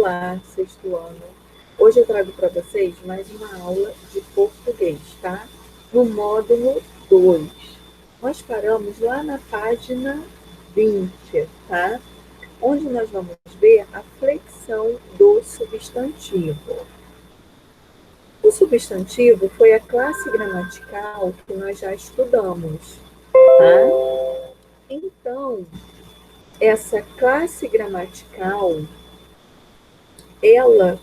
Olá, sexto ano. Hoje eu trago para vocês mais uma aula de português, tá? No módulo 2. Nós paramos lá na página 20, tá? Onde nós vamos ver a flexão do substantivo. O substantivo foi a classe gramatical que nós já estudamos, tá? Então, essa classe gramatical,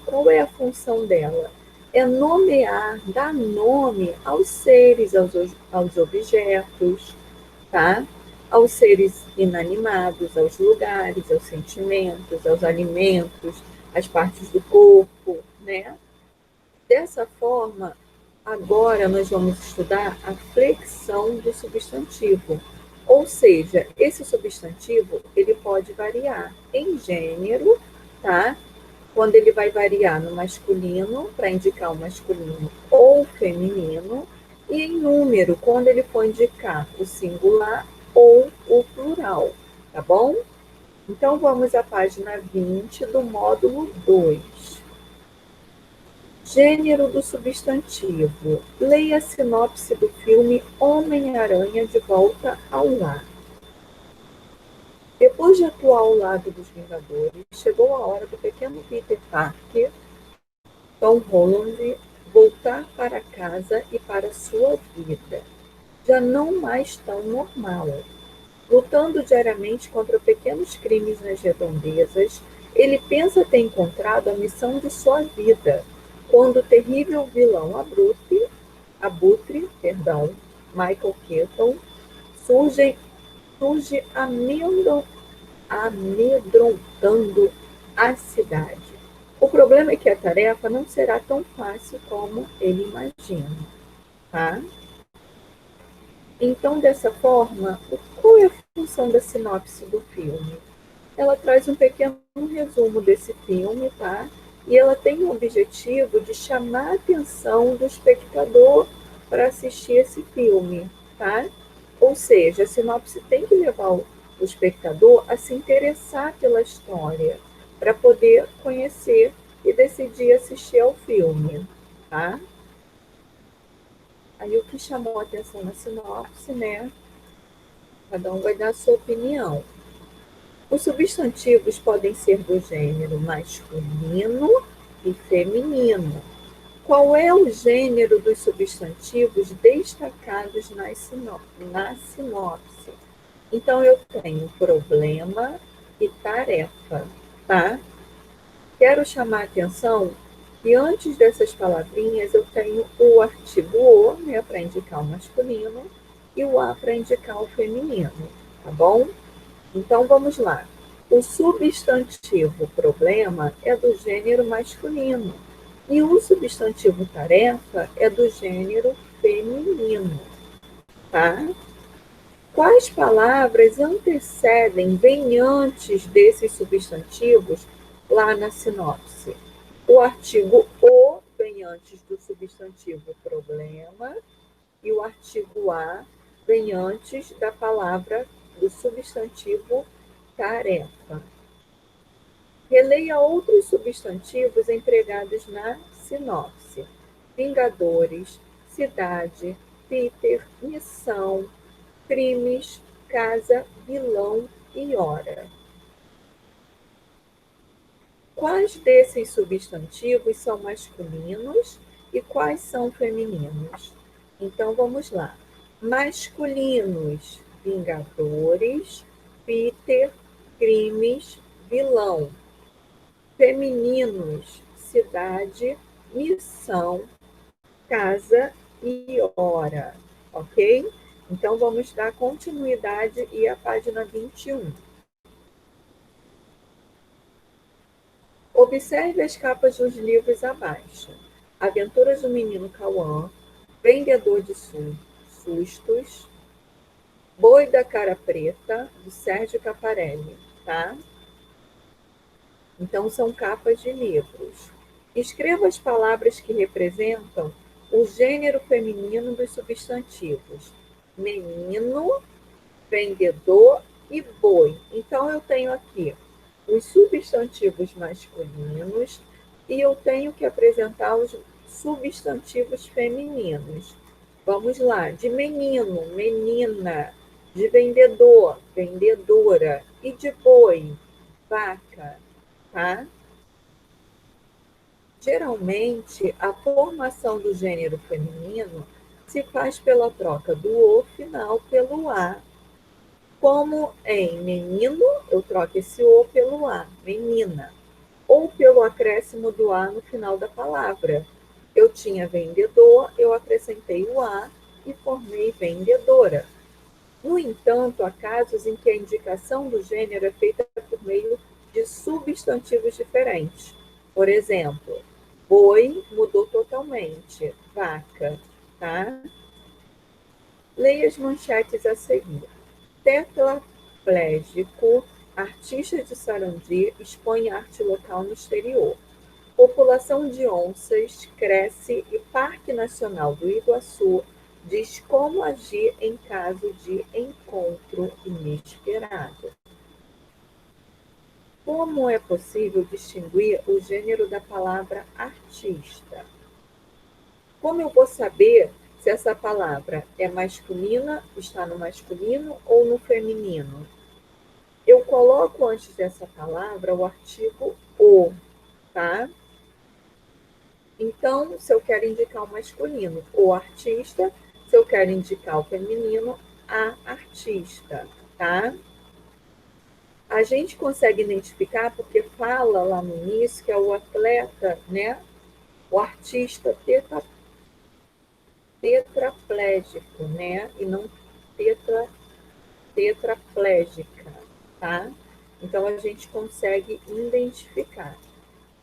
qual é a função dela? É nomear, dar nome aos seres, aos objetos, tá? Aos seres inanimados, aos lugares, aos sentimentos, aos alimentos, às partes do corpo, né? Dessa forma, agora nós vamos estudar a flexão do substantivo. Ou seja, esse substantivo, ele pode variar em gênero, tá? Quando ele vai variar no masculino, para indicar o masculino ou feminino, e em número, quando ele for indicar o singular ou o plural, tá bom? Então, vamos à página 20 do módulo 2. Gênero do substantivo. Leia a sinopse do filme Homem-Aranha de Volta ao Lar. Depois de atuar ao lado dos Vingadores, chegou a hora do pequeno Peter Parker, Tom Holland, voltar para casa e para sua vida, já não mais tão normal. Lutando diariamente contra pequenos crimes nas redondezas, ele pensa ter encontrado a missão de sua vida, quando o terrível vilão Abutre, Michael Keaton, surge amedrontando a cidade. O problema é que a tarefa não será tão fácil como ele imagina, tá? Então, dessa forma, qual é a função da sinopse do filme? Ela traz um pequeno resumo desse filme, tá? E ela tem o objetivo de chamar a atenção do espectador para assistir esse filme, tá? Ou seja, a sinopse tem que levar o espectador a se interessar pela história, para poder conhecer e decidir assistir ao filme, tá? Aí o que chamou a atenção na sinopse, né? Cada um vai dar a sua opinião. Os substantivos podem ser do gênero masculino e feminino. Qual é o gênero dos substantivos destacados na sinopse? Então, eu tenho problema e tarefa, tá? Quero chamar a atenção que antes dessas palavrinhas eu tenho o artigo o, né, para indicar o masculino, e o a para indicar o feminino, tá bom? Então, vamos lá. O substantivo problema é do gênero masculino e o substantivo tarefa é do gênero feminino, tá? Quais palavras antecedem, vêm antes desses substantivos lá na sinopse? O artigo o vem antes do substantivo problema e o artigo a vem antes da palavra do substantivo tarefa. Releia outros substantivos empregados na sinopse: Vingadores, cidade, Peter, missão, crimes, casa, vilão e hora. Quais desses substantivos são masculinos e quais são femininos? Então, vamos lá. Masculinos, Vingadores, Peter, crimes, vilão. Femininos, cidade, missão, casa e hora, ok? Então, vamos dar continuidade e a página 21. Observe as capas dos livros abaixo. Aventuras do Menino Cauã, Vendedor de Sustos, Boi da Cara Preta, do Sérgio Caparelli, tá? Então, são capas de livros. Escreva as palavras que representam o gênero feminino dos substantivos: menino, vendedor e boi. Então, eu tenho aqui os substantivos masculinos e eu tenho que apresentar os substantivos femininos. Vamos lá, de menino, menina, de vendedor, vendedora e de boi, vaca, tá? Geralmente, a formação do gênero feminino se faz pela troca do o final pelo a. Como em menino, eu troco esse o pelo a, menina, ou pelo acréscimo do a no final da palavra. Eu tinha vendedor, eu acrescentei o a e formei vendedora. No entanto, há casos em que a indicação do gênero é feita por meio de substantivos diferentes. Por exemplo, boi mudou totalmente, vaca, tá? Leia as manchetes a seguir. Tetraplégico, artista de Sarandi, expõe arte local no exterior. População de onças cresce e Parque Nacional do Iguaçu diz como agir em caso de encontro inesperado. Como é possível distinguir o gênero da palavra artista? Como eu vou saber se essa palavra é masculina, está no masculino ou no feminino? Eu coloco antes dessa palavra o artigo o, tá? Então, se eu quero indicar o masculino, o artista, se eu quero indicar o feminino, a artista, tá? A gente consegue identificar porque fala lá no início que é o atleta, né? O artista tetraplégico, né? E não tetraplégica, tá? Então a gente consegue identificar.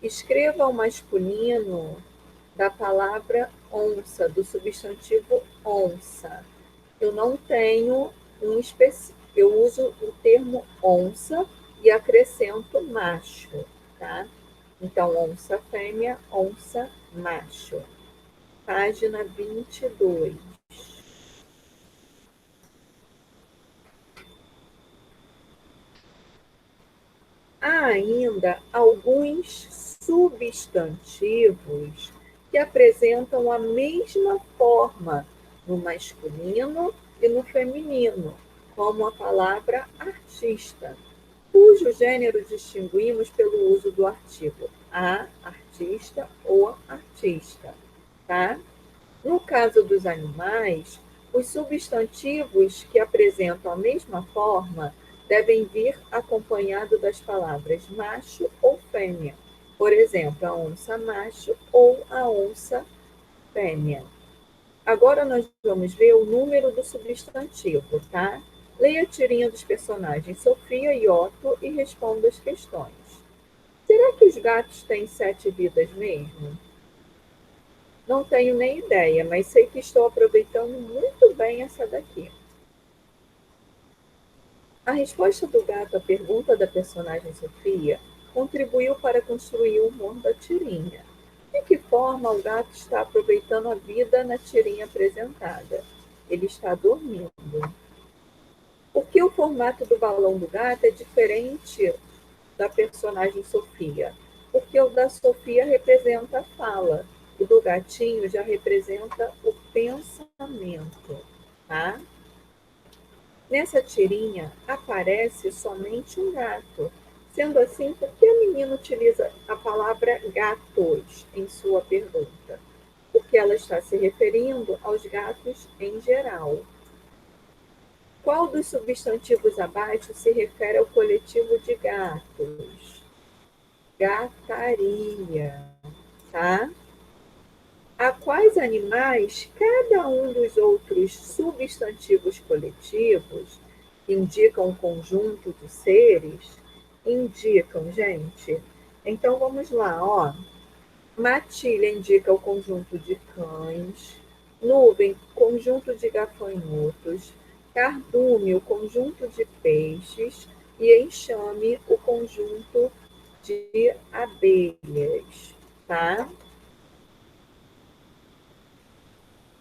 Escreva o masculino da palavra onça, do substantivo onça. Eu não tenho um específico, eu uso o termo onça e acrescento macho, tá? Então, onça fêmea, onça macho. Página 22. Há ainda alguns substantivos que apresentam a mesma forma no masculino e no feminino, como a palavra artista, cujo gênero distinguimos pelo uso do artigo a artista ou artista, tá? No caso dos animais, os substantivos que apresentam a mesma forma devem vir acompanhado das palavras macho ou fêmea. Por exemplo, a onça macho ou a onça fêmea. Agora nós vamos ver o número do substantivo, tá? Leia a tirinha dos personagens Sofia e Otto e responda as questões. Será que os gatos têm 7 vidas mesmo? Não tenho nem ideia, mas sei que estou aproveitando muito bem essa daqui. A resposta do gato à pergunta da personagem Sofia contribuiu para construir o humor da tirinha. De que forma o gato está aproveitando a vida na tirinha apresentada? Ele está dormindo. Por que o formato do balão do gato é diferente da personagem Sofia? Porque o da Sofia representa a fala, o do gatinho já representa o pensamento, tá? Nessa tirinha aparece somente um gato. Sendo assim, por que a menina utiliza a palavra gatos em sua pergunta? Porque ela está se referindo aos gatos em geral. Qual dos substantivos abaixo se refere ao coletivo de gatos? Gataria, tá? A quais animais cada um dos outros substantivos coletivos indicam um conjunto de seres? Indicam, gente. Então vamos lá, ó. Matilha indica o conjunto de cães, nuvem, conjunto de gafanhotos, cardume, o conjunto de peixes e enxame, o conjunto de abelhas, tá?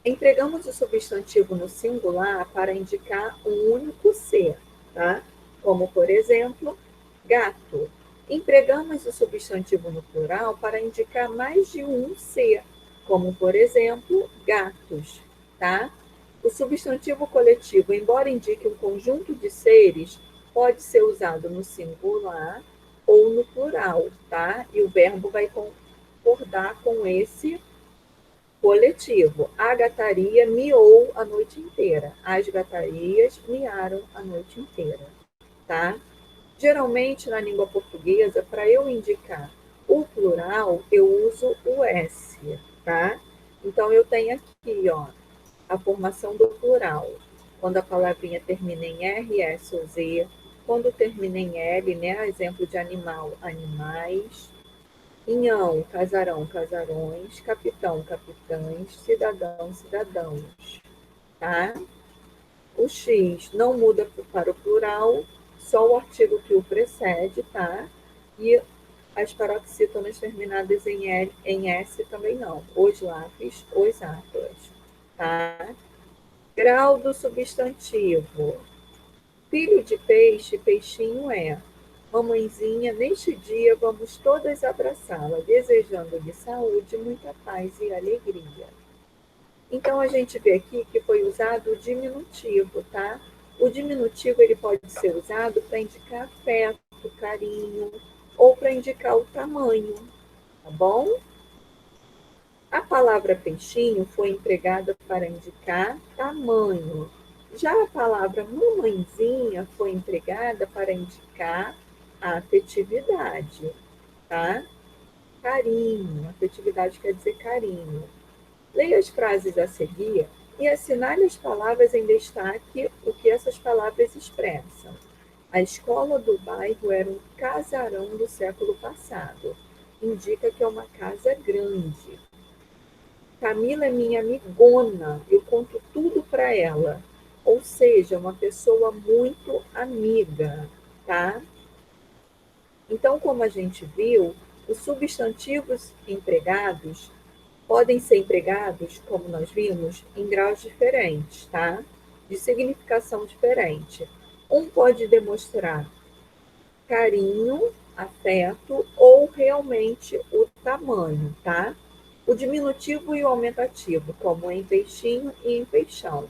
Empregamos o substantivo no singular para indicar um único ser, tá? Como, por exemplo, gato. Empregamos o substantivo no plural para indicar mais de um ser, como, por exemplo, gatos, tá? O substantivo coletivo, embora indique um conjunto de seres, pode ser usado no singular ou no plural, tá? E o verbo vai concordar com esse coletivo. A gataria miou a noite inteira. As gatarias miaram a noite inteira, tá? Geralmente, na língua portuguesa, para eu indicar o plural, eu uso o S, tá? Então, eu tenho aqui, ó, a formação do plural. Quando a palavrinha termina em R, S ou Z. Quando termina em L, né? Exemplo de animal, animais. Inhão, casarão, casarões. Capitão, capitães. Cidadão, cidadãos, tá? O X não muda para o plural, só o artigo que o precede, tá? E as paroxítonas terminadas em L, em S também não. Os lápis, os atlas, tá? Grau do substantivo. Filho de peixe, peixinho é. Mamãezinha, neste dia vamos todas abraçá-la, desejando-lhe saúde, muita paz e alegria. Então, a gente vê aqui que foi usado o diminutivo, tá? O diminutivo ele pode ser usado para indicar afeto, carinho, ou para indicar o tamanho, tá bom? A palavra peixinho foi empregada para indicar tamanho. Já a palavra mamãezinha foi empregada para indicar afetividade, tá? Carinho, afetividade quer dizer carinho. Leia as frases a seguir e assinale as palavras em destaque o que essas palavras expressam. A escola do bairro era um casarão do século passado. Indica que é uma casa grande. Camila é minha amigona, eu conto tudo para ela. Ou seja, uma pessoa muito amiga, tá? Então, como a gente viu, os substantivos empregados podem ser empregados, como nós vimos, em graus diferentes, tá? De significação diferente. Um pode demonstrar carinho, afeto ou realmente o tamanho, tá? O diminutivo e o aumentativo, como em peixinho e em peixão.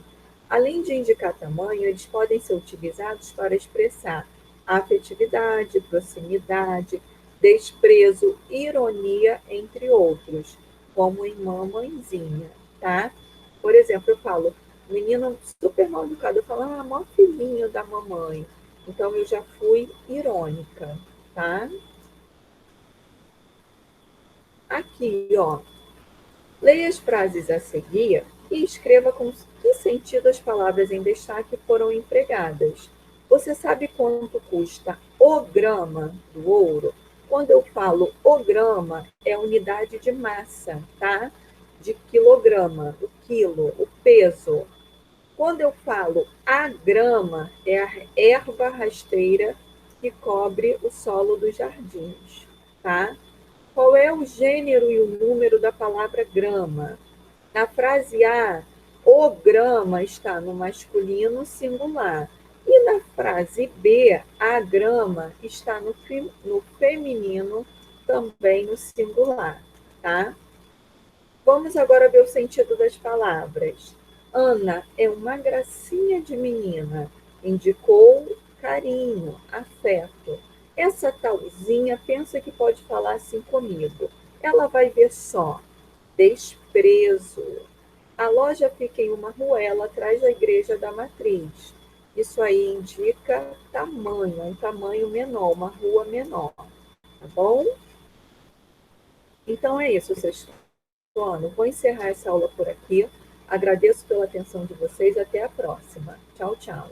Além de indicar tamanho, eles podem ser utilizados para expressar afetividade, proximidade, desprezo, ironia, entre outros, como em mamãezinha, tá? Por exemplo, eu falo, menino super mal educado, eu falo, mó filhinho da mamãe. Então, eu já fui irônica, tá? Aqui, ó, leia as frases a seguir e escreva com que sentido as palavras em destaque foram empregadas. Você sabe quanto custa o grama do ouro? Quando eu falo o grama, é unidade de massa, tá? De quilograma, o quilo, o peso. Quando eu falo a grama, é a erva rasteira que cobre o solo dos jardins, tá? Qual é o gênero e o número da palavra grama? Na frase A, o grama está no masculino singular. E na frase B, a grama está no feminino, também no singular, tá? Vamos agora ver o sentido das palavras. Ana é uma gracinha de menina, indicou carinho, afeto. Essa talzinha pensa que pode falar assim comigo. Ela vai ver só desprezo. A loja fica em uma ruela atrás da igreja da matriz. Isso aí indica tamanho, um tamanho menor, uma rua menor, tá bom? Então é isso, sexto ano. Vou encerrar essa aula por aqui. Agradeço pela atenção de vocês. Até a próxima. Tchau, tchau.